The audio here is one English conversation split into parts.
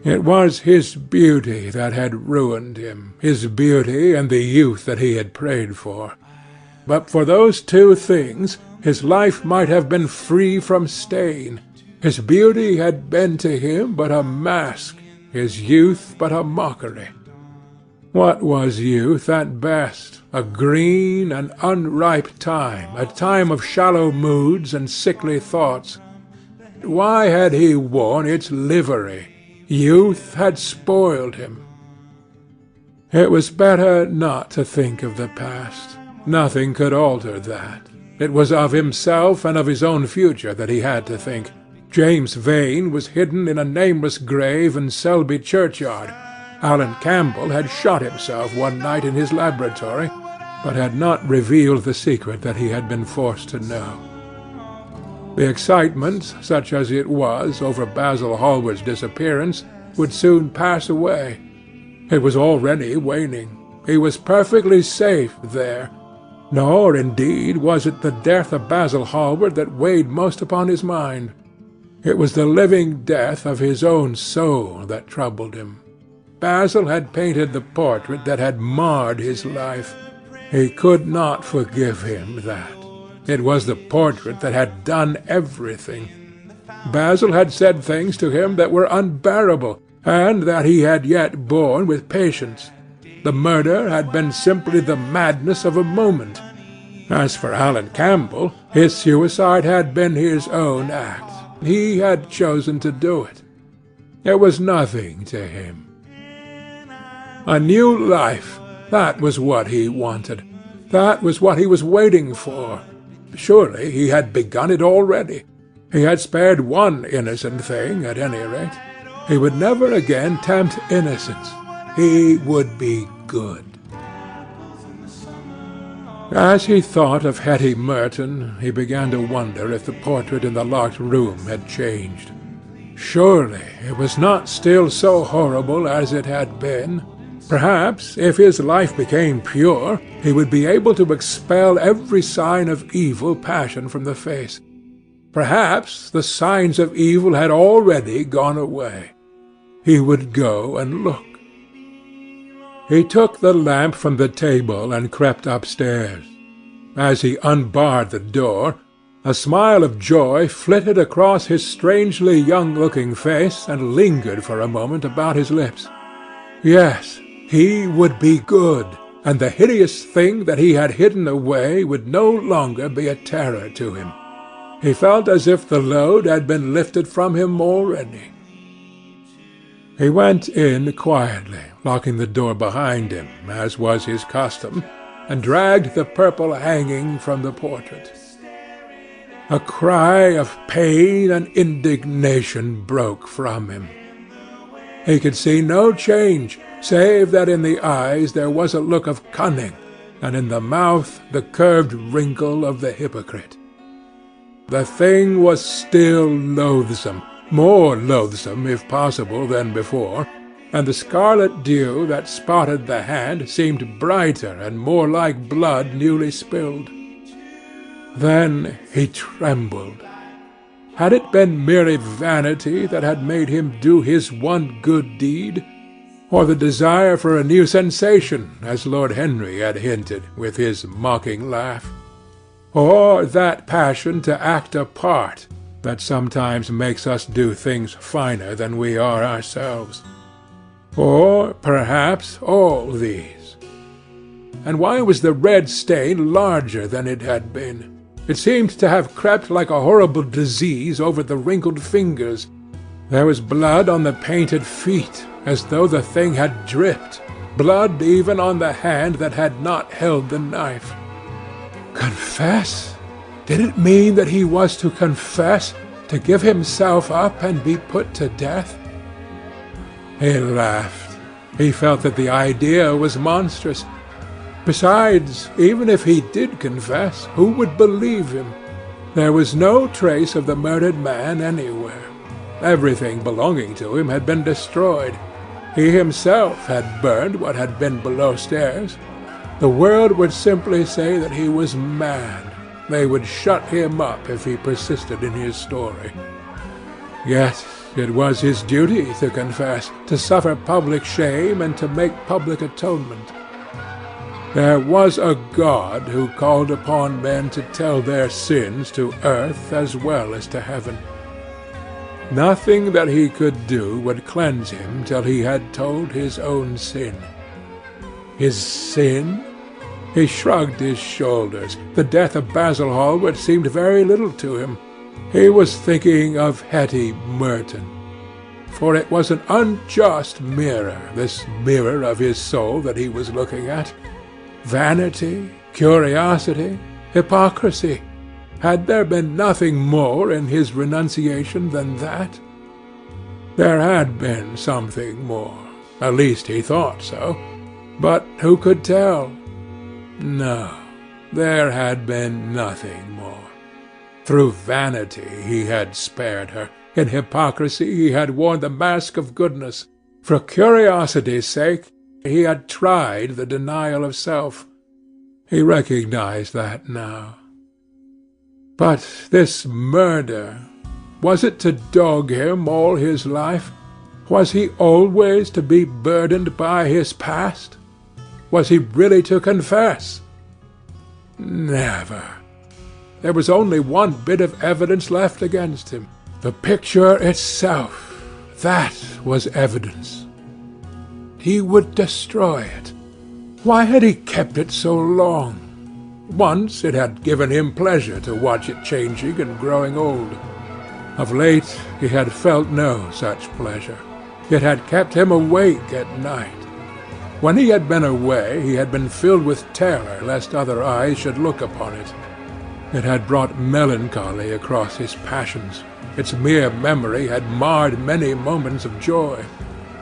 It was his beauty that had ruined him, his beauty and the youth that he had prayed for. But for those two things his life might have been free from stain. His beauty had been to him but a mask, his youth but a mockery. What was youth at best? A green and unripe time, a time of shallow moods and sickly thoughts. Why had he worn its livery? Youth had spoiled him. It was better not to think of the past. Nothing could alter that. It was of himself and of his own future that he had to think. James Vane was hidden in a nameless grave in Selby churchyard. Alan Campbell had shot himself one night in his laboratory, but had not revealed the secret that he had been forced to know. The excitement, such as it was, over Basil Hallward's disappearance, would soon pass away. It was already waning. He was perfectly safe there. Nor, indeed, was it the death of Basil Hallward that weighed most upon his mind. It was the living death of his own soul that troubled him. Basil had painted the portrait that had marred his life. He could not forgive him that. It was the portrait that had done everything. Basil had said things to him that were unbearable, and that he had yet borne with patience. The murder had been simply the madness of a moment. As for Alan Campbell, his suicide had been his own act. He had chosen to do it. It was nothing to him. A new life, that was what he wanted. That was what he was waiting for. Surely he had begun it already. He had spared one innocent thing, at any rate. He would never again tempt innocence. He would be good. As he thought of Hetty Merton, he began to wonder if the portrait in the locked room had changed. Surely it was not still so horrible as it had been. Perhaps, if his life became pure, he would be able to expel every sign of evil passion from the face. Perhaps the signs of evil had already gone away. He would go and look. He took the lamp from the table and crept upstairs. As he unbarred the door, a smile of joy flitted across his strangely young-looking face and lingered for a moment about his lips. Yes, he would be good, and the hideous thing that he had hidden away would no longer be a terror to him. He felt as if the load had been lifted from him already. He went in quietly, locking the door behind him, as was his custom, and dragged the purple hanging from the portrait. A cry of pain and indignation broke from him. He could see no change, save that in the eyes there was a look of cunning, and in the mouth the curved wrinkle of the hypocrite. The thing was still loathsome, more loathsome, if possible, than before, and the scarlet dew that spotted the hand seemed brighter and more like blood newly spilled. Then he trembled. Had it been merely vanity that had made him do his one good deed, or the desire for a new sensation, as Lord Henry had hinted with his mocking laugh? Or that passion to act a part that sometimes makes us do things finer than we are ourselves? Or, perhaps, all these? And why was the red stain larger than it had been? It seemed to have crept like a horrible disease over the wrinkled fingers. There was blood on the painted feet, as though the thing had dripped, blood even on the hand that had not held the knife. Confess? Did it mean that he was to confess, to give himself up and be put to death? He laughed. He felt that the idea was monstrous. Besides, even if he did confess, who would believe him? There was no trace of the murdered man anywhere. Everything belonging to him had been destroyed. He himself had burned what had been below stairs. The world would simply say that he was mad. They would shut him up if he persisted in his story. Yet It was his duty to confess, to suffer public shame, and to make public atonement. There was a God who called upon men to tell their sins to earth as well as to heaven. Nothing that he could do would cleanse him till he had told his own sin. His sin? He shrugged his shoulders. The death of Basil Hallward seemed very little to him. He was thinking of Hetty Merton. For it was an unjust mirror, this mirror of his soul that he was looking at. Vanity, curiosity, hypocrisy. Had there been nothing more in his renunciation than that? There had been something more. At least he thought so. But who could tell? No, there had been nothing more. Through vanity he had spared her. In hypocrisy he had worn the mask of goodness. For curiosity's sake he had tried the denial of self. He recognized that now. But this murder, was it to dog him all his life? Was he always to be burdened by his past? Was he really to confess? Never. There was only one bit of evidence left against him. The picture itself. That was evidence. He would destroy it. Why had he kept it so long? Once it had given him pleasure to watch it changing and growing old. Of late he had felt no such pleasure. It had kept him awake at night. When he had been away he had been filled with terror lest other eyes should look upon it. It had brought melancholy across his passions. Its mere memory had marred many moments of joy.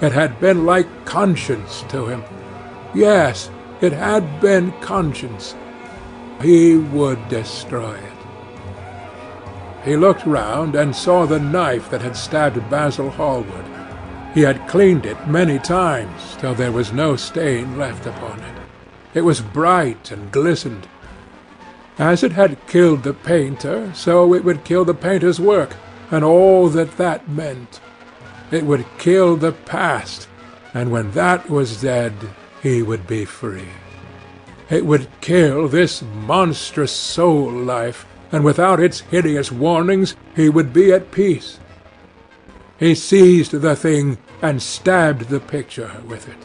It had been like conscience to him. Yes, it had been conscience. He would destroy it. He looked round and saw the knife that had stabbed Basil Hallward. He had cleaned it many times till there was no stain left upon it. It was bright and glistened. As it had killed the painter, so it would kill the painter's work, and all that that meant. It would kill the past, and when that was dead, he would be free. It would kill this monstrous soul-life, and without its hideous warnings, he would be at peace. He seized the thing and stabbed the picture with it.